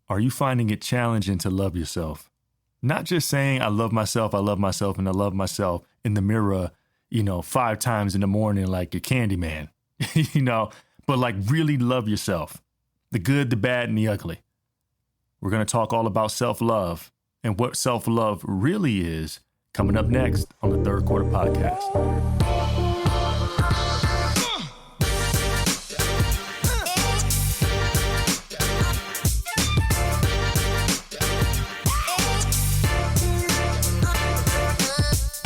Are you finding it challenging to love yourself? Not just saying, I love myself, and I love myself in the mirror, 5 times in the morning like your candy man, but like really love yourself. The good, the bad, and the ugly. We're going to talk all about self-love and what self-love really is coming up next on the Third Quarter Podcast.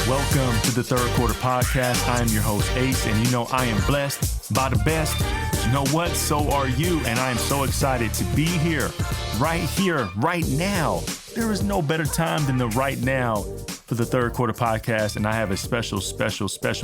Welcome to the Third Quarter Podcast. I am your host, Ace, and I am blessed by the best. You know what? So are you, and I am so excited to be here, right now. There is no better time than the right now for the Third Quarter Podcast, and I have a special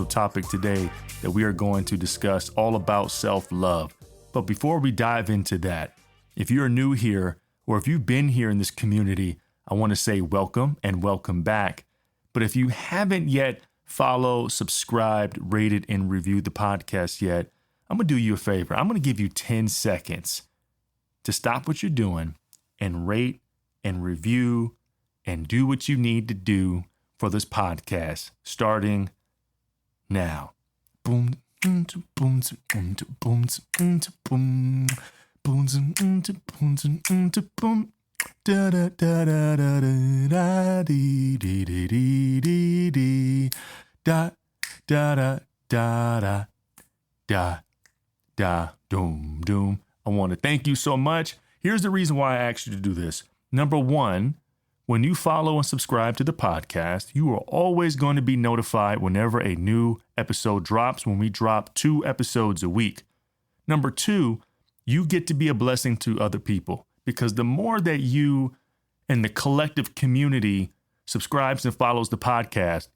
topic today that we are going to discuss all about self-love. But before we dive into that, if you're new here, or if you've been here in this community, I want to say welcome and welcome back. But if you haven't yet followed, subscribed, rated, and reviewed the podcast yet, I'm going to do you a favor. I'm going to give you 10 seconds to stop what you're doing and rate and review and do what you need to do for this podcast, starting now. Boom, boom, boom, boom, boom, boom, boom, boom, boom. Da da da da da da dee dee dee dee dee dee da da da da da da doom doom. I want to thank you so much. Here's the reason why I asked you to do this. Number one, when you follow and subscribe to the podcast, you are always going to be notified whenever a new episode drops, when we drop 2 episodes a week. Number two, you get to be a blessing to other people. Because the more that you and the collective community subscribes and follows the podcast,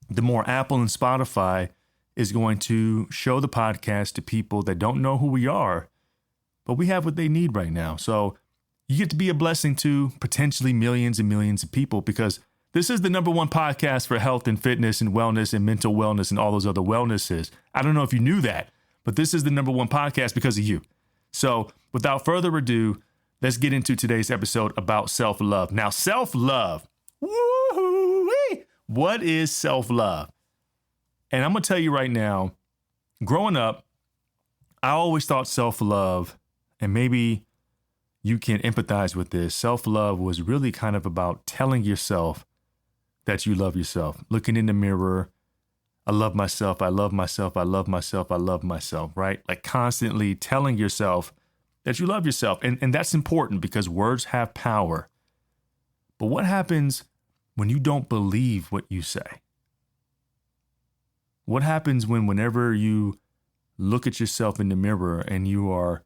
the more Apple and Spotify is going to show the podcast to people that don't know who we are, but we have what they need right now. So you get to be a blessing to potentially millions and millions of people, because this is the number one podcast for health and fitness and wellness and mental wellness and all those other wellnesses. I don't know if you knew that, but this is the number one podcast because of you. So without further ado, let's get into today's episode about self-love. Now, self-love, woo-hoo-wee! What is self-love? And I'm going to tell you right now, growing up, I always thought self-love, and maybe you can empathize with this, self-love was really kind of about telling yourself that you love yourself, looking in the mirror, I love myself, I love myself, I love myself, I love myself, right? Like constantly telling yourself that you love yourself. And that's important because words have power. But what happens when you don't believe what you say? What happens whenever you look at yourself in the mirror and you are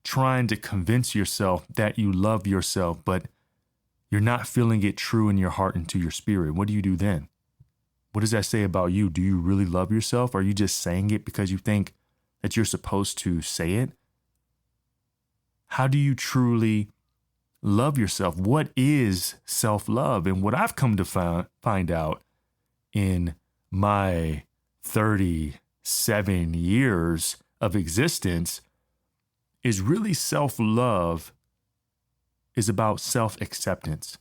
trying to convince yourself that you love yourself, but you're not feeling it true in your heart and to your spirit? What do you do then? What does that say about you? Do you really love yourself? Or are you just saying it because you think that you're supposed to say it? How do you truly love yourself? What is self-love? And what I've come to find out in my 37 years of existence is really self-love is about self-acceptance.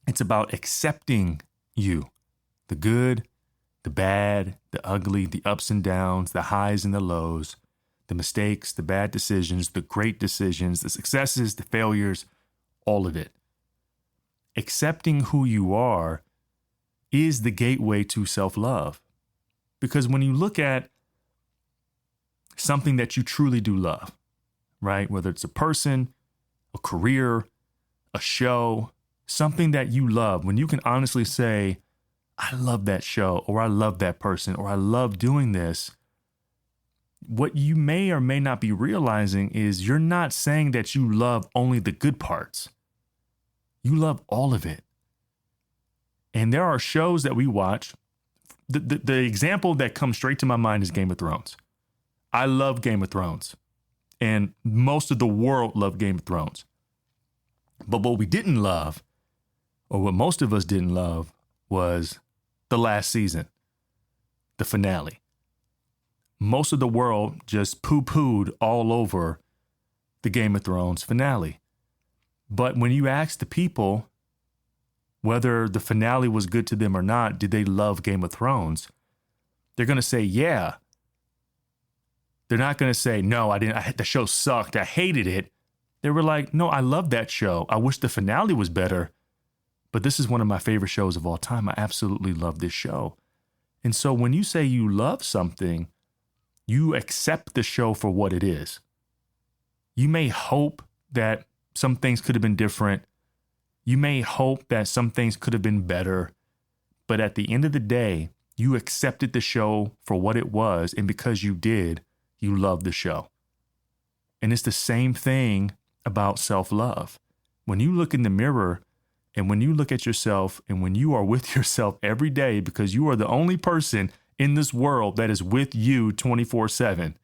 It's about accepting you, the good, the bad, the ugly, the ups and downs, the highs and the lows, the mistakes, the bad decisions, the great decisions, the successes, the failures, all of it. Accepting who you are is the gateway to self-love. Because when you look at something that you truly do love, right? Whether it's a person, a career, a show, something that you love, when you can honestly say, I love that show, or I love that person, or I love doing this, what you may or may not be realizing is you're not saying that you love only the good parts. You love all of it. And there are shows that we watch. The example that comes straight to my mind is Game of Thrones. I love Game of Thrones. And most of the world loved Game of Thrones. But what we didn't love, or what most of us didn't love, was the last season, the finale. Most of the world just poo-pooed all over the Game of Thrones finale. But when you ask the people whether the finale was good to them or not, did they love Game of Thrones? They're going to say, yeah. They're not going to say, no, I didn't. The show sucked. I hated it. They were like, no, I love that show. I wish the finale was better, but this is one of my favorite shows of all time. I absolutely love this show. And so when you say you love something, you accept the show for what it is. You may hope that some things could have been different. You may hope that some things could have been better. But at the end of the day, you accepted the show for what it was. And because you did, you love the show. And it's the same thing about self-love. When you look in the mirror and when you look at yourself and when you are with yourself every day, because you are the only person in this world that is with you 24/7.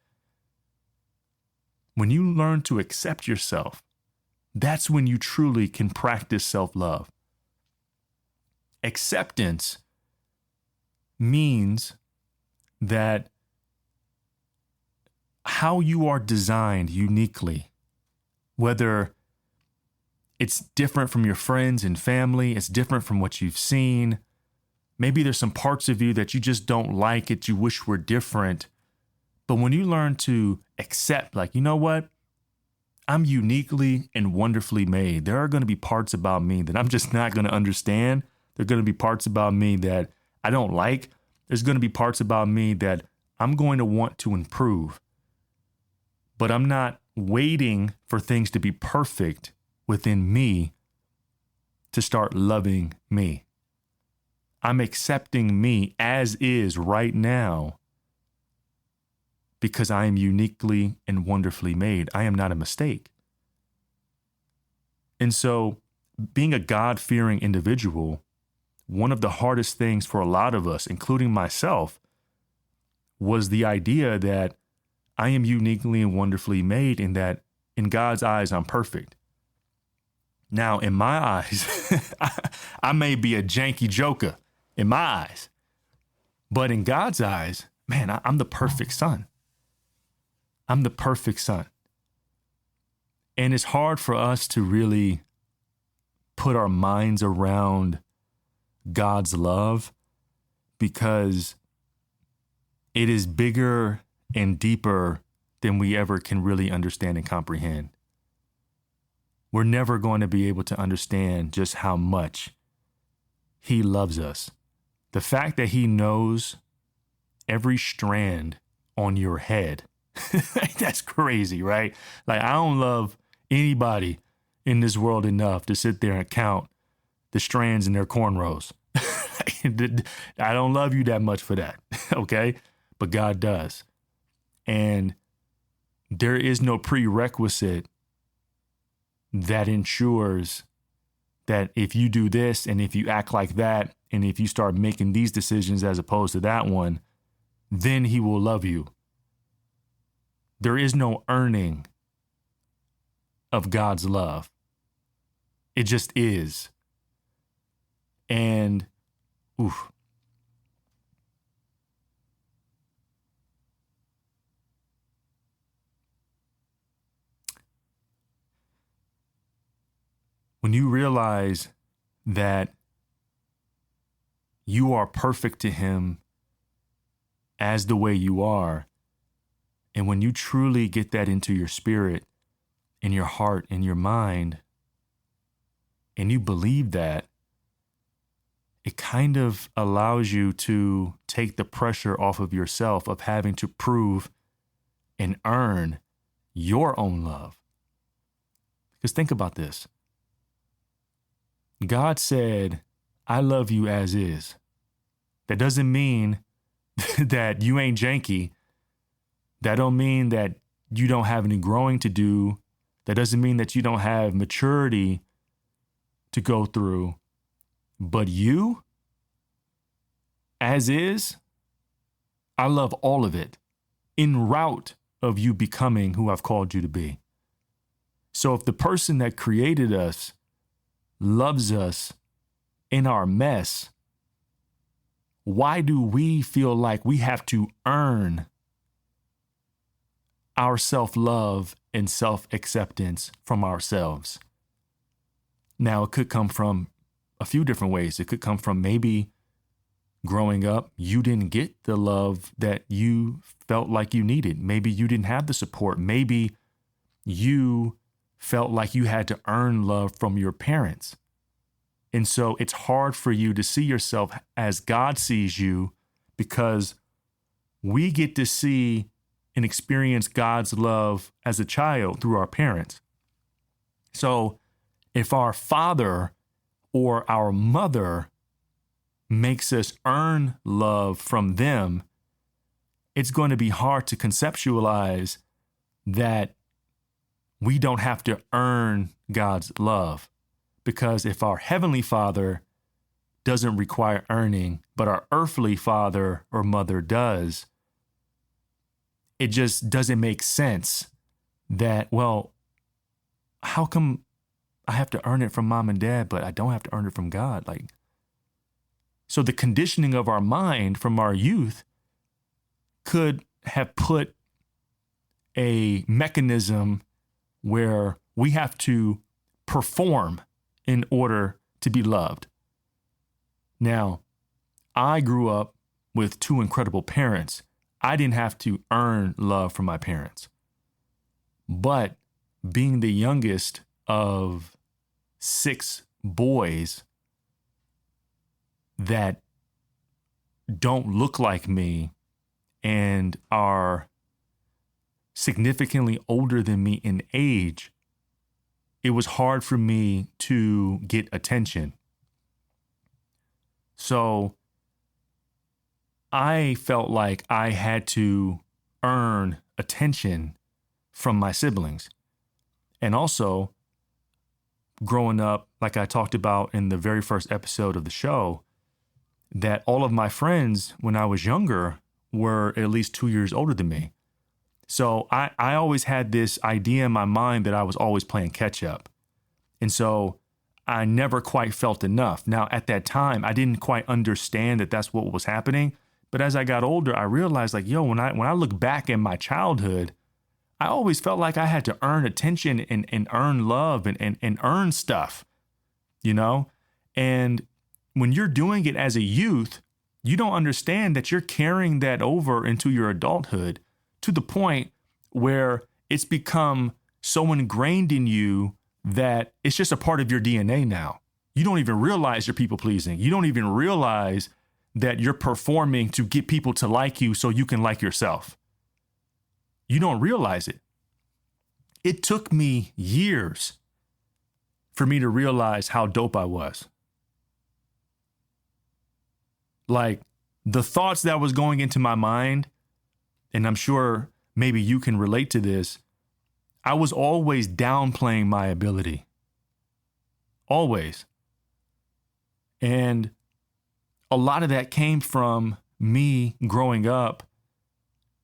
When you learn to accept yourself, that's when you truly can practice self-love. Acceptance means that how you are designed uniquely, whether it's different from your friends and family, it's different from what you've seen. Maybe there's some parts of you that you just don't like it, you wish were different. But when you learn to accept, like, you know what? I'm uniquely and wonderfully made. There are going to be parts about me that I'm just not going to understand. There are going to be parts about me that I don't like. There's going to be parts about me that I'm going to want to improve. But I'm not waiting for things to be perfect within me to start loving me. I'm accepting me as is right now because I am uniquely and wonderfully made. I am not a mistake. And so, being a God-fearing individual, one of the hardest things for a lot of us, including myself, was the idea that I am uniquely and wonderfully made and that in God's eyes, I'm perfect. Now, in my eyes, I may be a janky joker in my eyes, but in God's eyes, man, I'm the perfect son. I'm the perfect son. And it's hard for us to really put our minds around God's love because it is bigger and deeper than we ever can really understand and comprehend. We're never going to be able to understand just how much He loves us. The fact that He knows every strand on your head, that's crazy, right? Like, I don't love anybody in this world enough to sit there and count the strands in their cornrows. I don't love you that much for that, okay? But God does. And there is no prerequisite that ensures that if you do this and if you act like that and if you start making these decisions as opposed to that one, then He will love you. There is no earning of God's love. It just is. And, oof. When you realize that you are perfect to Him as the way you are, and when you truly get that into your spirit, in your heart, in your mind, and you believe that, it kind of allows you to take the pressure off of yourself of having to prove and earn your own love. Because think about this. God said, I love you as is. That doesn't mean that you ain't janky. That don't mean that you don't have any growing to do. That doesn't mean that you don't have maturity to go through. But you, as is, I love all of it en route of you becoming who I've called you to be. So if the person that created us loves us in our mess, why do we feel like we have to earn our self-love and self-acceptance from ourselves? Now, it could come from a few different ways. It could come from maybe growing up, you didn't get the love that you felt like you needed. Maybe you didn't have the support. Maybe you felt like you had to earn love from your parents. And so it's hard for you to see yourself as God sees you, because we get to see and experience God's love as a child through our parents. So if our father or our mother makes us earn love from them, it's going to be hard to conceptualize that we don't have to earn God's love. Because if our heavenly Father doesn't require earning, but our earthly father or mother does, it just doesn't make sense that, well, how come I have to earn it from mom and dad, but I don't have to earn it from God? So the conditioning of our mind from our youth could have put a mechanism where we have to perform in order to be loved. Now, I grew up with two incredible parents. I didn't have to earn love from my parents. But being the youngest of 6 boys that don't look like me and are significantly older than me in age, it was hard for me to get attention. So I felt like I had to earn attention from my siblings. And also, growing up, like I talked about in the very first episode of the show, that all of my friends when I was younger were at least 2 years older than me. So I always had this idea in my mind that I was always playing catch up. And so I never quite felt enough. Now, at that time, I didn't quite understand that that's what was happening. But as I got older, I realized when I look back in my childhood, I always felt like I had to earn attention and earn love and earn stuff, And when you're doing it as a youth, you don't understand that you're carrying that over into your adulthood to the point where it's become so ingrained in you that it's just a part of your DNA now. You don't even realize you're people pleasing. You don't even realize that you're performing to get people to like you so you can like yourself. You don't realize it. It took me years for me to realize how dope I was. Like, the thoughts that was going into my mind, and I'm sure maybe you can relate to this, I was always downplaying my ability. Always. And a lot of that came from me growing up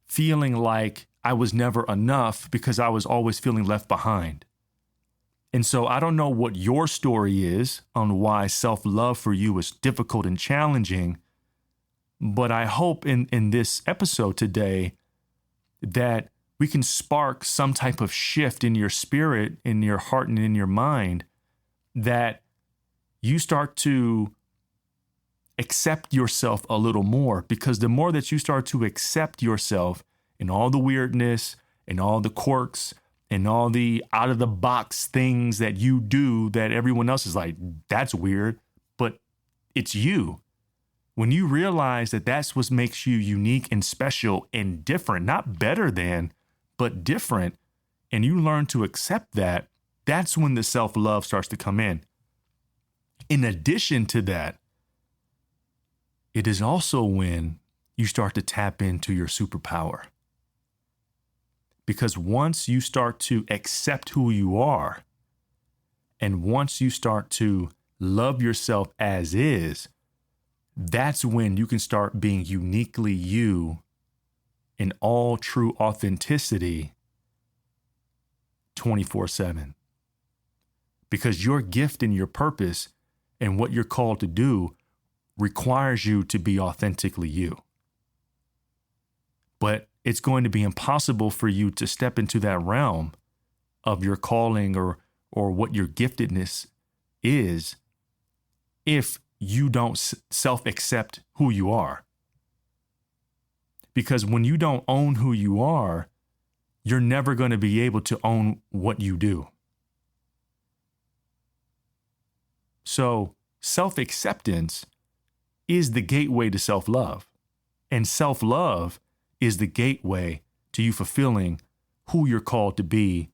feeling like I was never enough because I was always feeling left behind. And so I don't know what your story is on why self-love for you is difficult and challenging, but I hope in this episode today that we can spark some type of shift in your spirit, in your heart, and in your mind, that you start to accept yourself a little more. Because the more that you start to accept yourself and all the weirdness and all the quirks and all the out of the box things that you do that everyone else is like, that's weird, but it's you. When you realize that that's what makes you unique and special and different, not better than, but different, and you learn to accept that, that's when the self-love starts to come in. In addition to that, it is also when you start to tap into your superpower. Because once you start to accept who you are, and once you start to love yourself as is, that's when you can start being uniquely you in all true authenticity 24/7. Because your gift and your purpose and what you're called to do requires you to be authentically you. But it's going to be impossible for you to step into that realm of your calling or what your giftedness is if you don't self-accept who you are. Because when you don't own who you are, you're never going to be able to own what you do. So self-acceptance is the gateway to self-love. And self-love is the gateway to you fulfilling who you're called to be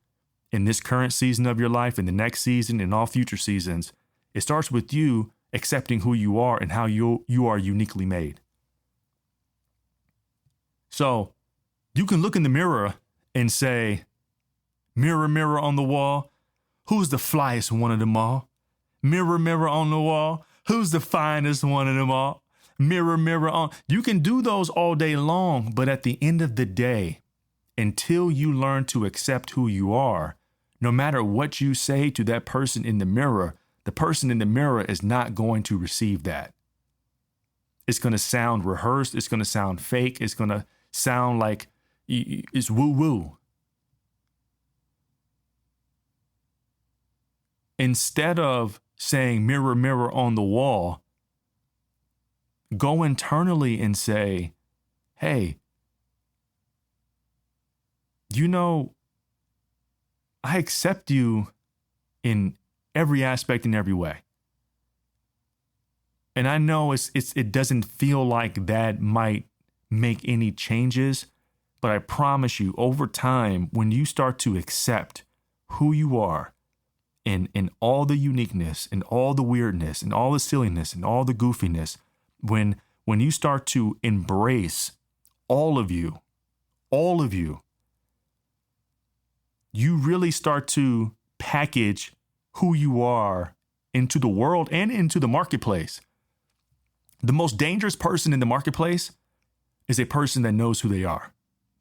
in this current season of your life, in the next season, in all future seasons. It starts with you accepting who you are and how you are uniquely made. So you can look in the mirror and say, mirror, mirror on the wall, who's the flyest one of them all? Mirror, mirror on the wall, who's the finest one of them all? Mirror, mirror on. You can do those all day long, but at the end of the day, until you learn to accept who you are, no matter what you say to that person in the mirror, the person in the mirror is not going to receive that. It's going to sound rehearsed. It's going to sound fake. It's going to sound like it's woo-woo. Instead of saying mirror, mirror on the wall, go internally and say, hey, I accept you in every aspect in every way. And I know it doesn't feel like that might make any changes, but I promise you, over time, when you start to accept who you are in all the uniqueness and all the weirdness and all the silliness and all the goofiness, when you start to embrace all of you, you really start to package who you are into the world and into the marketplace. The most dangerous person in the marketplace is a person that knows who they are.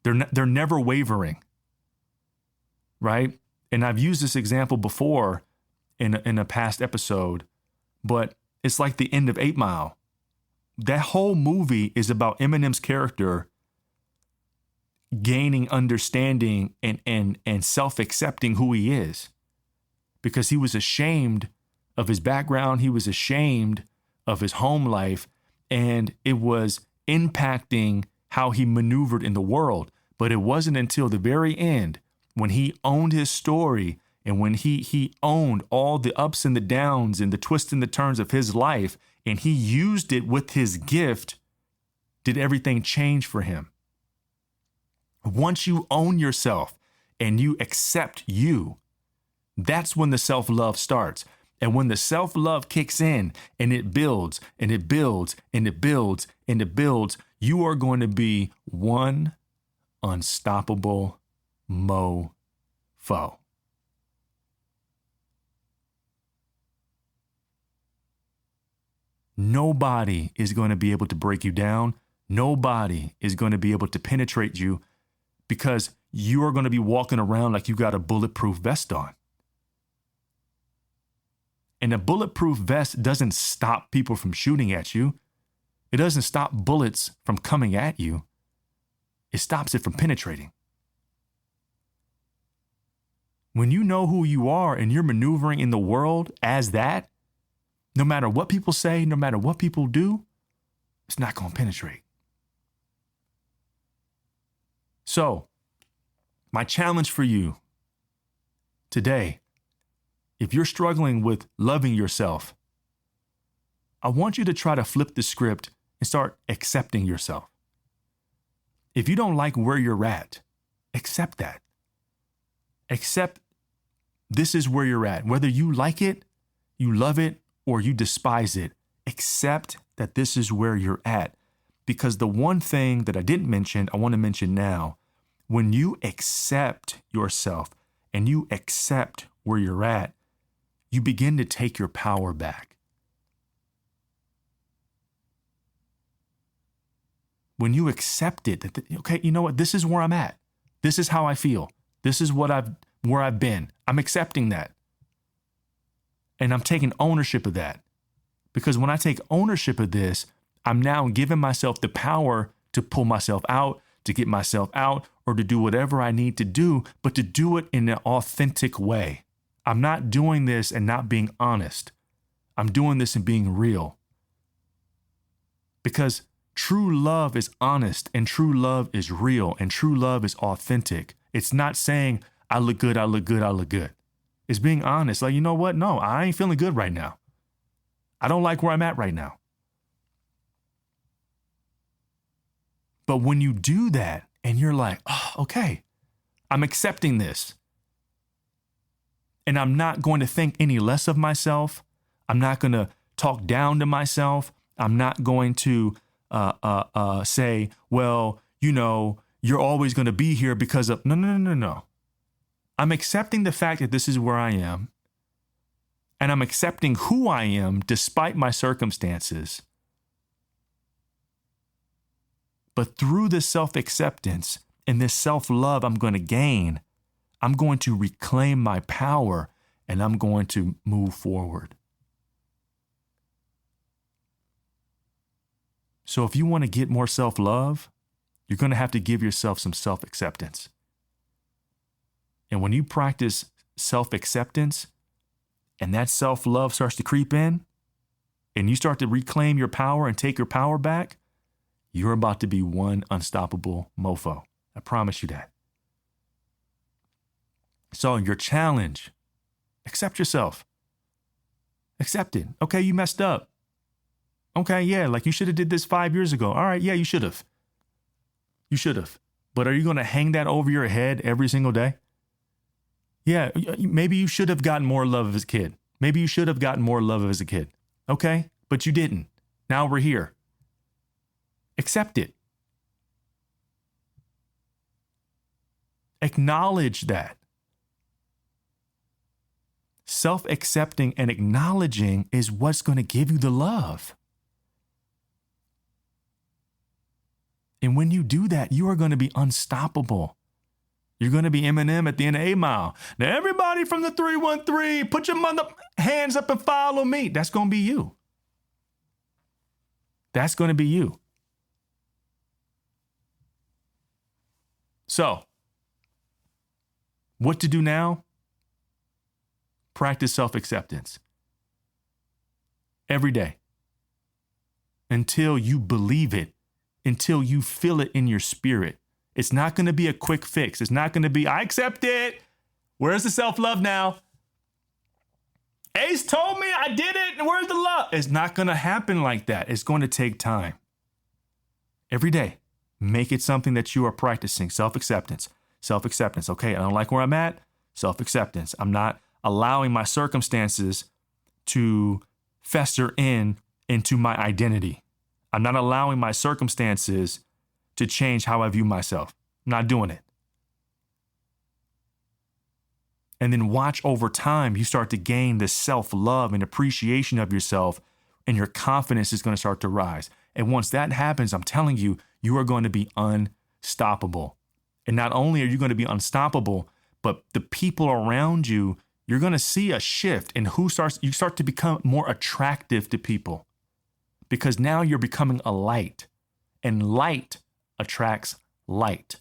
They're never wavering, right? And I've used this example before in a past episode, but it's like the end of 8 Mile. That whole movie is about Eminem's character gaining understanding and self-accepting who he is, because he was ashamed of his background. He was ashamed of his home life, and it was impacting how he maneuvered in the world. But it wasn't until the very end, when he owned his story and when he owned all the ups and the downs and the twists and the turns of his life, and he used it with his gift, did everything change for him. Once you own yourself and you accept you, that's when the self-love starts. And when the self-love kicks in and it builds and it builds and it builds and it builds, you are going to be one unstoppable mofo. Nobody is going to be able to break you down. Nobody is going to be able to penetrate you, because you are going to be walking around like you got a bulletproof vest on. And a bulletproof vest doesn't stop people from shooting at you. It doesn't stop bullets from coming at you. It stops it from penetrating. When you know who you are and you're maneuvering in the world as that, no matter what people say, no matter what people do, it's not going to penetrate. So, my challenge for you today, if you're struggling with loving yourself, I want you to try to flip the script and start accepting yourself. If you don't like where you're at, accept that. Accept this is where you're at. Whether you like it, you love it, or you despise it, accept that this is where you're at. Because the one thing that I didn't mention, I want to mention now. When you accept yourself and you accept where you're at, you begin to take your power back. When you accept it, that okay, you know what? This is where I'm at. This is how I feel. This is where I've been. I'm accepting that. And I'm taking ownership of that. Because when I take ownership of this, I'm now giving myself the power to pull myself out, to get myself out, or to do whatever I need to do, but to do it in an authentic way. I'm not doing this and not being honest. I'm doing this and being real. Because true love is honest, and true love is real, and true love is authentic. It's not saying, I look good, I look good, I look good. It's being honest. Like, you know what? No, I ain't feeling good right now. I don't like where I'm at right now. But when you do that and you're like, oh, okay, I'm accepting this. And I'm not going to think any less of myself. I'm not going to talk down to myself. I'm not going to say, well, you know, you're always going to be here because of, no. I'm accepting the fact that this is where I am. And I'm accepting who I am despite my circumstances. But through this self-acceptance and this self-love I'm going to gain, I'm going to reclaim my power and I'm going to move forward. So if you want to get more self-love, you're going to have to give yourself some self-acceptance. And when you practice self-acceptance and that self-love starts to creep in and you start to reclaim your power and take your power back, you're about to be one unstoppable mofo. I promise you that. So your challenge, accept yourself. Accept it. Okay, you messed up. Okay, yeah, like you should have did this 5 years ago. All right, yeah, you should have. You should have. But are you going to hang that over your head every single day? Yeah, maybe you should have gotten more love as a kid. Maybe you should have gotten more love as a kid. Okay, but you didn't. Now we're here. Accept it. Acknowledge that. Self-accepting and acknowledging is what's going to give you the love. And when you do that, you are going to be unstoppable. You're going to be Eminem at the end of 8 Mile. Now, everybody from the 313, put your hands up and follow me. That's going to be you. That's going to be you. So, what to do now? Practice self-acceptance every day until you believe it, until you feel it in your spirit. It's not going to be a quick fix. It's not going to be, I accept it. Where's the self-love now? Ace told me I did it, and where's the love? It's not going to happen like that. It's going to take time. Every day, make it something that you are practicing. Self-acceptance. Self-acceptance. Okay, I don't like where I'm at. Self-acceptance. I'm not allowing my circumstances to fester into my identity. I'm not allowing my circumstances to change how I view myself. I'm not doing it. And then watch over time, you start to gain this self-love and appreciation of yourself, and your confidence is going to start to rise. And once that happens, I'm telling you, you are going to be unstoppable. And not only are you going to be unstoppable, but the people around you, you're going to see a shift in you start to become more attractive to people, because now you're becoming a light, and light attracts light.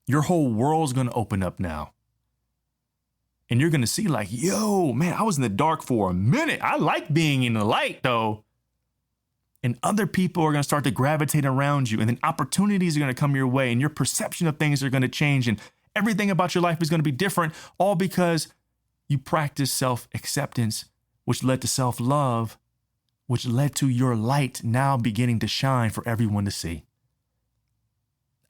Your whole world's going to open up now. And you're going to see like, yo, man, I was in the dark for a minute. I like being in the light though. And other people are going to start to gravitate around you, and then opportunities are going to come your way, and your perception of things are going to change, and everything about your life is going to be different, all because you practice self-acceptance, which led to self-love, which led to your light now beginning to shine for everyone to see.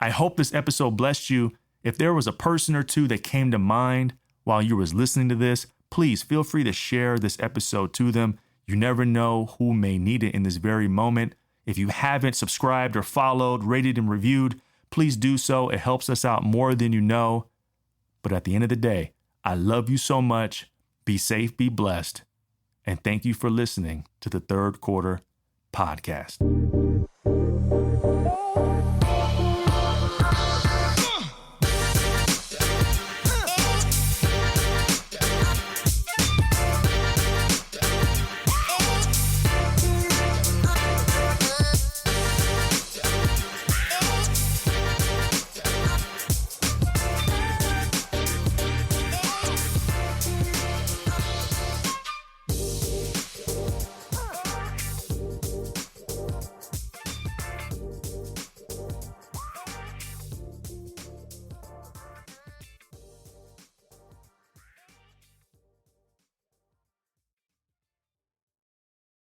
I hope this episode blessed you. If there was a person or two that came to mind while you was listening to this, please feel free to share this episode to them. You never know who may need it in this very moment. If you haven't subscribed or followed, rated, and reviewed, please do so. It helps us out more than you know. But at the end of the day, I love you so much. Be safe, be blessed. And thank you for listening to the Third Quarter Podcast.